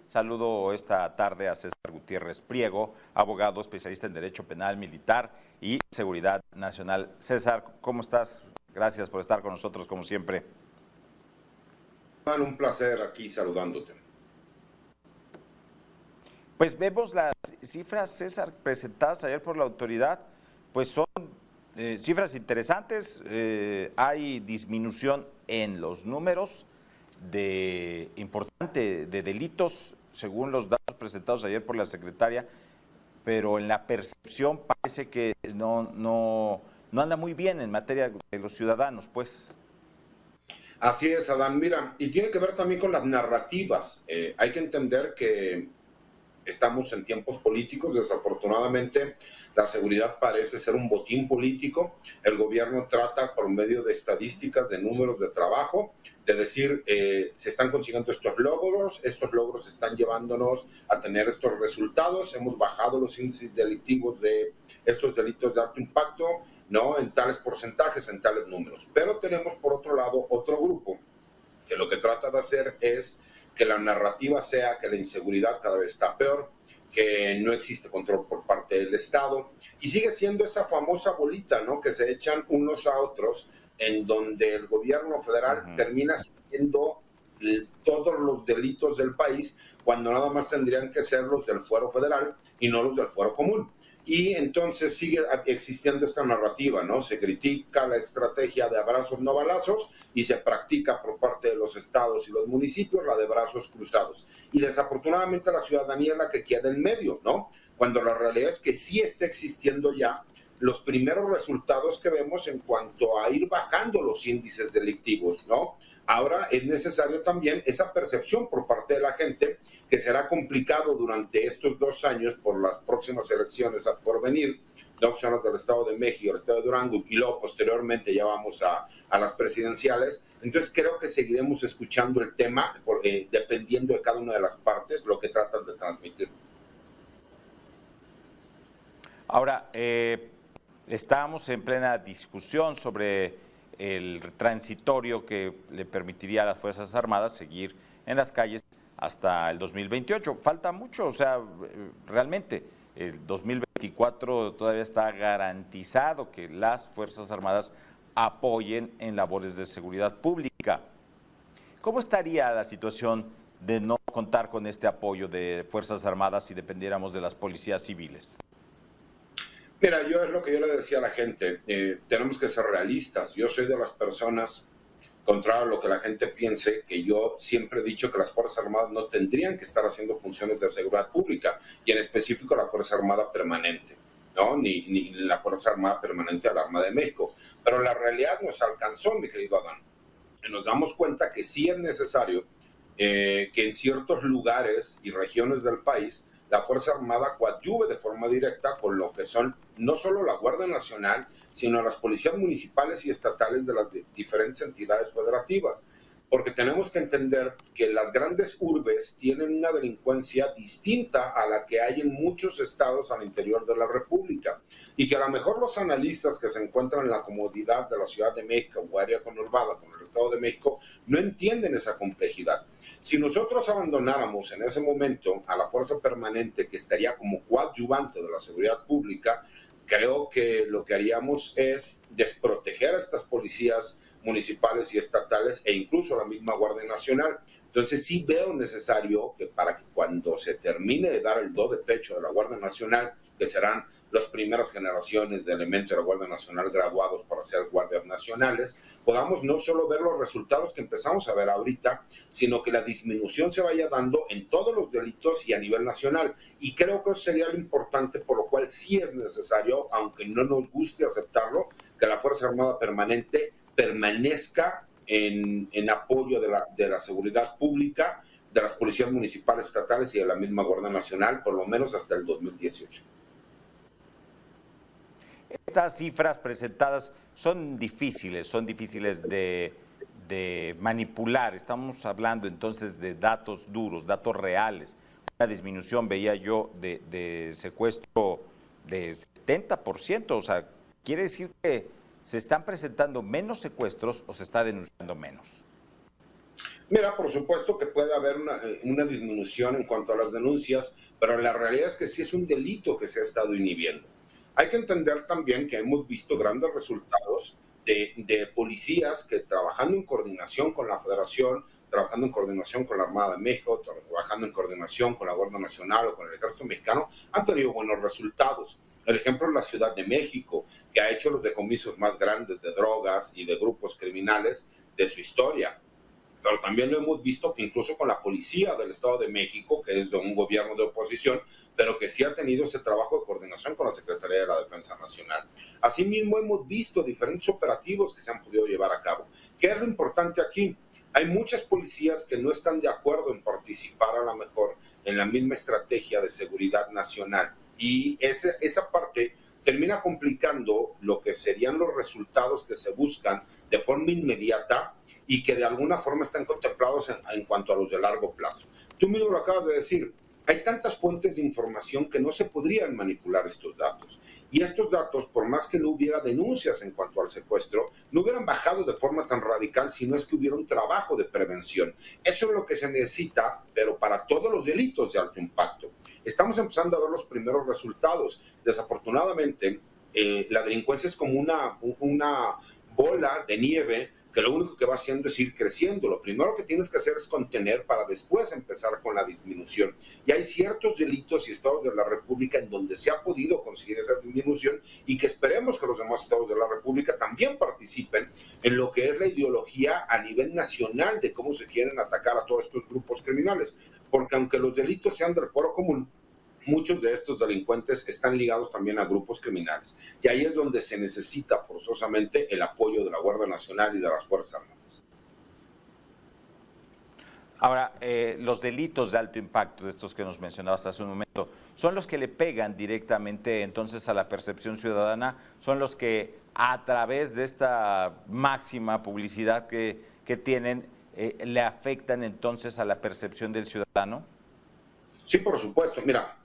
Saludo esta tarde a César Gutiérrez Priego, abogado especialista en Derecho Penal, Militar y Seguridad Nacional. César, ¿cómo estás? Gracias por estar con nosotros, como siempre. Un placer aquí saludándote. Pues vemos las cifras, César, presentadas ayer por la autoridad, pues son cifras interesantes. Hay disminución en los números importante de delitos, según los datos presentados ayer por la secretaria, pero en la percepción parece que no anda muy bien en materia de los ciudadanos, pues. Así es, Adán. Mira, y tiene que ver también con las narrativas. Hay que entender que estamos en tiempos políticos. Desafortunadamente, la seguridad parece ser un botín político. El gobierno trata, por medio de estadísticas, de números de trabajo, de decir, se están consiguiendo estos logros están llevándonos a tener estos resultados, hemos bajado los índices delictivos de estos delitos de alto impacto, ¿no?, en tales porcentajes, en tales números. Pero tenemos, por otro lado, otro grupo que lo que trata de hacer es que la narrativa sea que la inseguridad cada vez está peor, que no existe control por parte del Estado, y sigue siendo esa famosa bolita, ¿no?, que se echan unos a otros, en donde el gobierno federal termina siendo todos los delitos del país, cuando nada más tendrían que ser los del fuero federal y no los del fuero común. Y entonces sigue existiendo esta narrativa, ¿no? Se critica la estrategia de abrazos no balazos y se practica por parte de los estados y los municipios la de brazos cruzados. Y desafortunadamente la ciudadanía es la que queda en medio, ¿no? Cuando la realidad es que sí está existiendo ya los primeros resultados que vemos en cuanto a ir bajando los índices delictivos, ¿no? Ahora es necesario también esa percepción por parte de la gente, que será complicado durante estos 2 años por las próximas elecciones a por venir, ¿no?, son las del Estado de México, el Estado de Durango, y luego posteriormente ya vamos a las presidenciales. Entonces creo que seguiremos escuchando el tema, dependiendo de cada una de las partes, lo que tratan de transmitir. Ahora, estamos en plena discusión sobre el transitorio que le permitiría a las Fuerzas Armadas seguir en las calles hasta el 2028. Falta mucho, o sea, realmente el 2024 todavía está garantizado que las Fuerzas Armadas apoyen en labores de seguridad pública. ¿Cómo estaría la situación de no contar con este apoyo de Fuerzas Armadas si dependiéramos de las policías civiles? Mira, es lo que yo le decía a la gente, tenemos que ser realistas. Yo soy de las personas, contrario a lo que la gente piense, que yo siempre he dicho que las Fuerzas Armadas no tendrían que estar haciendo funciones de seguridad pública, y en específico la Fuerza Armada Permanente, ¿no? Ni la Fuerza Armada Permanente de la Armada de México. Pero la realidad nos alcanzó, mi querido Adán. Y nos damos cuenta que sí es necesario que en ciertos lugares y regiones del país la Fuerza Armada coadyuve de forma directa con lo que son no solo la Guardia Nacional, sino las policías municipales y estatales de las diferentes entidades federativas. Porque tenemos que entender que las grandes urbes tienen una delincuencia distinta a la que hay en muchos estados al interior de la República. Y que a lo mejor los analistas que se encuentran en la comodidad de la Ciudad de México o área conurbada con el Estado de México no entienden esa complejidad. Si nosotros abandonáramos en ese momento a la Fuerza Permanente, que estaría como coadyuvante de la seguridad pública, creo que lo que haríamos es desproteger a estas policías municipales y estatales e incluso la misma Guardia Nacional. Entonces sí veo necesario que para que cuando se termine de dar el do de pecho de la Guardia Nacional, que serán las primeras generaciones de elementos de la Guardia Nacional graduados para ser guardias nacionales, podamos no solo ver los resultados que empezamos a ver ahorita, sino que la disminución se vaya dando en todos los delitos y a nivel nacional. Y creo que eso sería lo importante, por lo cual sí es necesario, aunque no nos guste aceptarlo, que la Fuerza Armada Permanente permanezca en apoyo de la seguridad pública, de las policías municipales, estatales y de la misma Guardia Nacional, por lo menos hasta el 2018. Estas cifras presentadas son difíciles de manipular. Estamos hablando entonces de datos duros, datos reales. Una disminución, veía yo, de secuestro de 70%. O sea, quiere decir que se están presentando menos secuestros o se está denunciando menos. Mira, por supuesto que puede haber una disminución en cuanto a las denuncias, pero la realidad es que sí es un delito que se ha estado inhibiendo. Hay que entender también que hemos visto grandes resultados de policías que trabajando en coordinación con la Federación, trabajando en coordinación con la Armada de México, trabajando en coordinación con la Guardia Nacional o con el Ejército Mexicano, han tenido buenos resultados. El ejemplo es la Ciudad de México, que ha hecho los decomisos más grandes de drogas y de grupos criminales de su historia. Pero también lo hemos visto que incluso con la policía del Estado de México, que es de un gobierno de oposición, pero que sí ha tenido ese trabajo de coordinación con la Secretaría de la Defensa Nacional. Asimismo, hemos visto diferentes operativos que se han podido llevar a cabo. ¿Qué es lo importante aquí? Hay muchas policías que no están de acuerdo en participar a lo mejor en la misma estrategia de seguridad nacional. Y esa parte termina complicando lo que serían los resultados que se buscan de forma inmediata y que de alguna forma están contemplados en cuanto a los de largo plazo. Tú mismo lo acabas de decir, hay tantas fuentes de información que no se podrían manipular estos datos. Y estos datos, por más que no hubiera denuncias en cuanto al secuestro, no hubieran bajado de forma tan radical si no es que hubiera un trabajo de prevención. Eso es lo que se necesita, pero para todos los delitos de alto impacto. Estamos empezando a ver los primeros resultados. Desafortunadamente, la delincuencia es como una bola de nieve que lo único que va haciendo es ir creciendo. Lo primero que tienes que hacer es contener para después empezar con la disminución. Y hay ciertos delitos y estados de la República en donde se ha podido conseguir esa disminución y que esperemos que los demás estados de la República también participen en lo que es la ideología a nivel nacional de cómo se quieren atacar a todos estos grupos criminales. Porque aunque los delitos sean del foro común, muchos de estos delincuentes están ligados también a grupos criminales. Y ahí es donde se necesita forzosamente el apoyo de la Guardia Nacional y de las Fuerzas Armadas. Ahora, los delitos de alto impacto, de estos que nos mencionabas hace un momento, ¿son los que le pegan directamente entonces a la percepción ciudadana? ¿Son los que a través de esta máxima publicidad que tienen, le afectan entonces a la percepción del ciudadano? Sí, por supuesto. Mira,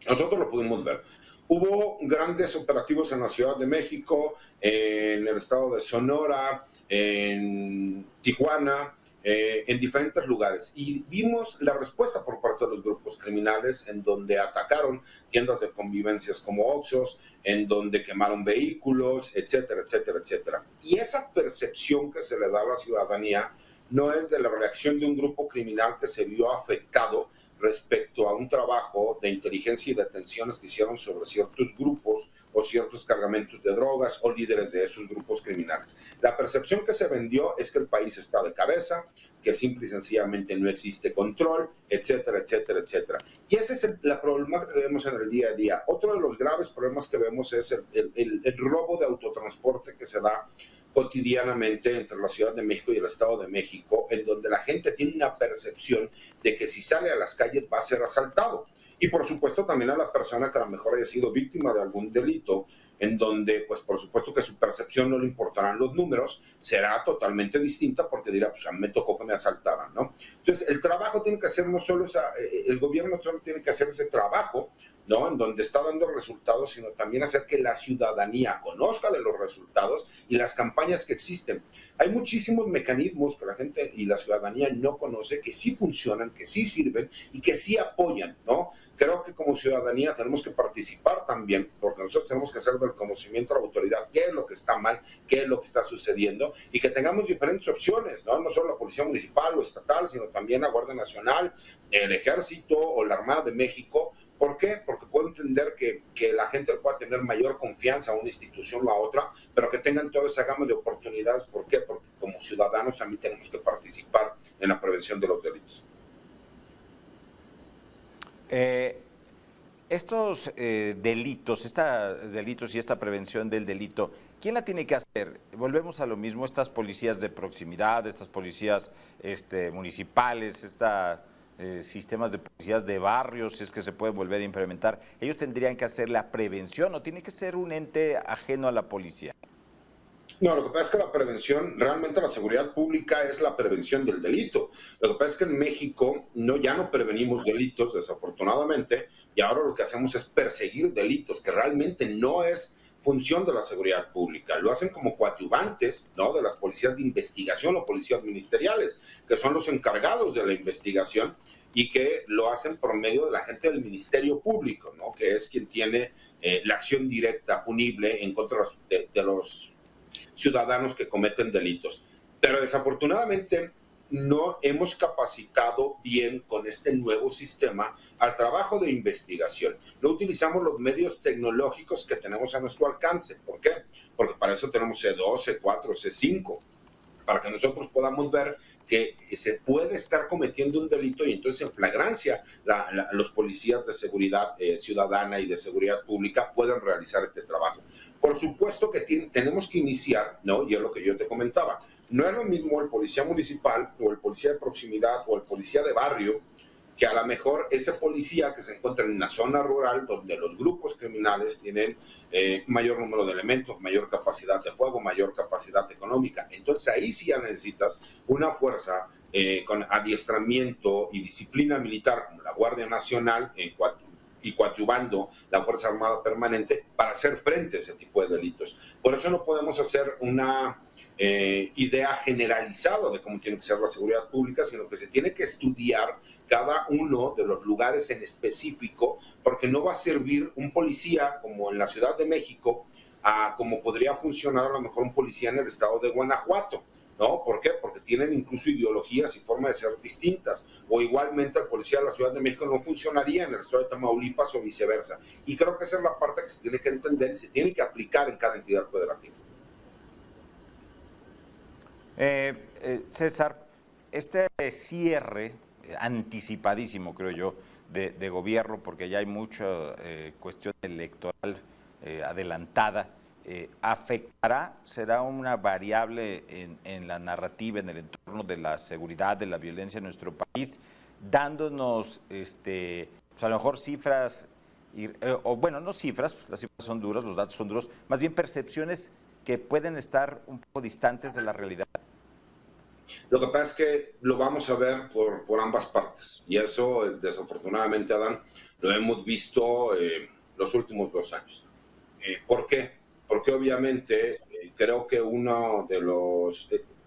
nosotros lo pudimos ver. Hubo grandes operativos en la Ciudad de México, en el estado de Sonora, en Tijuana, en diferentes lugares. Y vimos la respuesta por parte de los grupos criminales en donde atacaron tiendas de convivencias como Oxxos, en donde quemaron vehículos, etcétera, etcétera, etcétera. Y esa percepción que se le da a la ciudadanía no es de la reacción de un grupo criminal que se vio afectado respecto a un trabajo de inteligencia y detenciones que hicieron sobre ciertos grupos o ciertos cargamentos de drogas o líderes de esos grupos criminales. La percepción que se vendió es que el país está de cabeza, que simple y sencillamente no existe control, etcétera, etcétera, etcétera. Y ese es la problemática que vemos en el día a día. Otro de los graves problemas que vemos es el robo de autotransporte que se da cotidianamente entre la Ciudad de México y el Estado de México, en donde la gente tiene una percepción de que si sale a las calles va a ser asaltado. Y por supuesto también a la persona que a lo mejor haya sido víctima de algún delito, en donde pues por supuesto que su percepción no le importarán los números, será totalmente distinta porque dirá, pues a mí me tocó que me asaltaran, ¿no? Entonces el trabajo tiene que hacer no solo el gobierno tiene que hacer ese trabajo, ¿no? En donde está dando resultados, sino también hacer que la ciudadanía conozca de los resultados y las campañas que existen. Hay muchísimos mecanismos que la gente y la ciudadanía no conoce, que sí funcionan, que sí sirven y que sí apoyan, ¿no? Creo que como ciudadanía tenemos que participar también, porque nosotros tenemos que hacer del conocimiento a la autoridad qué es lo que está mal, qué es lo que está sucediendo y que tengamos diferentes opciones, ¿no? No solo la Policía Municipal o Estatal, sino también la Guardia Nacional, el Ejército o la Armada de México. ¿Por qué? Porque puedo entender que la gente pueda tener mayor confianza a una institución o a otra, pero que tengan toda esa gama de oportunidades. ¿Por qué? Porque como ciudadanos también tenemos que participar en la prevención de los delitos. Estos delitos y esta prevención del delito, ¿quién la tiene que hacer? Volvemos a lo mismo, estas policías de proximidad, estas policías municipales, sistemas de policías de barrios, si es que se puede volver a implementar, ellos tendrían que hacer la prevención o tiene que ser un ente ajeno a la policía. No, lo que pasa es que la prevención, realmente la seguridad pública es la prevención del delito. Lo que pasa es que en México ya no prevenimos delitos, desafortunadamente, y ahora lo que hacemos es perseguir delitos, que realmente no es función de la seguridad pública, lo hacen como coadyuvantes, ¿no?, de las policías de investigación o policías ministeriales, que son los encargados de la investigación y que lo hacen por medio de la gente del Ministerio Público, ¿no?, que es quien tiene la acción directa punible en contra de los ciudadanos que cometen delitos. Pero desafortunadamente no hemos capacitado bien con este nuevo sistema al trabajo de investigación. No utilizamos los medios tecnológicos que tenemos a nuestro alcance. ¿Por qué? Porque para eso tenemos C2, C4, C5, para que nosotros podamos ver que se puede estar cometiendo un delito y entonces en flagrancia los policías de seguridad ciudadana y de seguridad pública pueden realizar este trabajo. Por supuesto que tenemos que iniciar, ¿no?, y es lo que yo te comentaba, no es lo mismo el policía municipal o el policía de proximidad o el policía de barrio que a lo mejor ese policía que se encuentra en una zona rural donde los grupos criminales tienen mayor número de elementos, mayor capacidad de fuego, mayor capacidad económica. Entonces ahí sí ya necesitas una fuerza con adiestramiento y disciplina militar como la Guardia Nacional y coadyuvando la Fuerza Armada Permanente para hacer frente a ese tipo de delitos. Por eso no podemos hacer una idea generalizada de cómo tiene que ser la seguridad pública, sino que se tiene que estudiar cada uno de los lugares en específico, porque no va a servir un policía como en la Ciudad de México a como podría funcionar a lo mejor un policía en el estado de Guanajuato, ¿no? ¿Por qué? Porque tienen incluso ideologías y formas de ser distintas. O igualmente el policía de la Ciudad de México no funcionaría en el estado de Tamaulipas o viceversa. Y creo que esa es la parte que se tiene que entender y se tiene que aplicar en cada entidad federativa. César, este cierre anticipadísimo, creo yo, de gobierno, porque ya hay mucha cuestión electoral adelantada, ¿afectará, será una variable en la narrativa, en el entorno de la seguridad, de la violencia en nuestro país, dándonos pues a lo mejor cifras, o bueno, no cifras, las cifras son duras, los datos son duros, más bien percepciones que pueden estar un poco distantes de la realidad? Lo que pasa es que lo vamos a ver por ambas partes y eso desafortunadamente, Adán, lo hemos visto los últimos 2 años. ¿Por qué? Porque obviamente creo que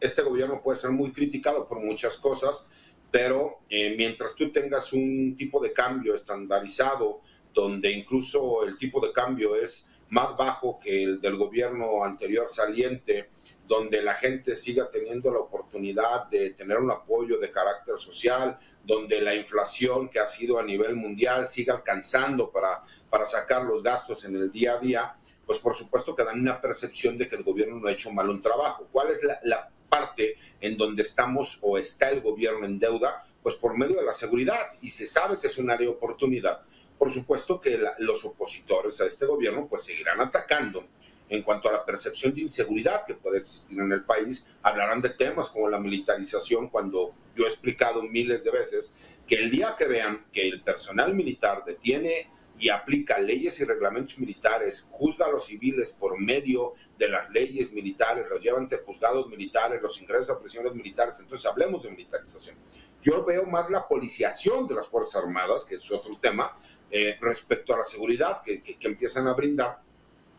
este gobierno puede ser muy criticado por muchas cosas, pero mientras tú tengas un tipo de cambio estandarizado, donde incluso el tipo de cambio es más bajo que el del gobierno anterior saliente, donde la gente siga teniendo la oportunidad de tener un apoyo de carácter social, donde la inflación que ha sido a nivel mundial siga alcanzando para sacar los gastos en el día a día, pues por supuesto que dan una percepción de que el gobierno no ha hecho mal un trabajo. ¿Cuál es la parte en donde estamos o está el gobierno en deuda? Pues por medio de la seguridad, y se sabe que es un área de oportunidad. Por supuesto que los opositores a este gobierno pues seguirán atacando en cuanto a la percepción de inseguridad que puede existir en el país. Hablarán de temas como la militarización, cuando yo he explicado miles de veces que el día que vean que el personal militar detiene y aplica leyes y reglamentos militares, juzga a los civiles por medio de las leyes militares, los lleva ante juzgados militares, los ingresa a prisiones militares, entonces hablemos de militarización. Yo veo más la policiación de las Fuerzas Armadas, que es otro tema, respecto a la seguridad que empiezan a brindar,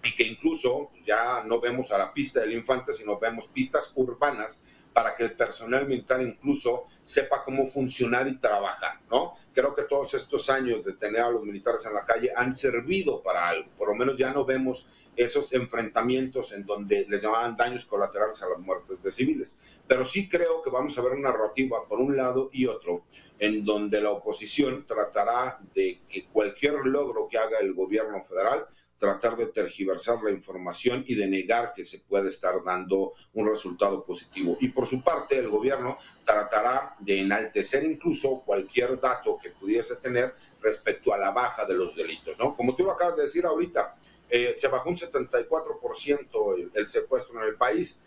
y que incluso ya no vemos a la pista del Infante, sino vemos pistas urbanas para que el personal militar incluso sepa cómo funcionar y trabajar, ¿no? Creo que todos estos años de tener a los militares en la calle han servido para algo. Por lo menos ya no vemos esos enfrentamientos en donde les llamaban daños colaterales a las muertes de civiles. Pero sí creo que vamos a ver una narrativa por un lado y otro, en donde la oposición tratará de que cualquier logro que haga el gobierno federal, tratar de tergiversar la información y de negar que se puede estar dando un resultado positivo. Y por su parte, el gobierno tratará de enaltecer incluso cualquier dato que pudiese tener respecto a la baja de los delitos, ¿no? Como tú lo acabas de decir ahorita, se bajó un 74% el secuestro en el país.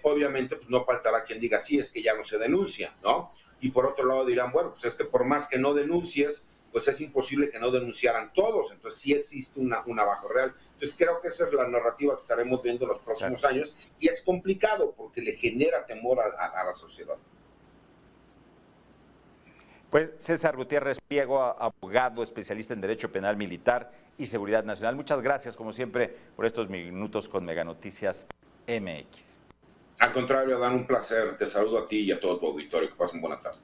Obviamente, pues no faltará quien diga, sí, es que ya no se denuncia, ¿no? Y por otro lado dirán, bueno, pues es que por más que no denuncies, pues es imposible que no denunciaran todos, entonces sí existe una baja real. Entonces creo que esa es la narrativa que estaremos viendo en los próximos años, y es complicado porque le genera temor a la sociedad. Pues César Gutiérrez Priego, abogado, especialista en Derecho Penal Militar y Seguridad Nacional. Muchas gracias, como siempre, por estos minutos con Mega Noticias MX. Al contrario, Dan, un placer. Te saludo a ti y a todo tu auditorio. Que pasen buena tarde.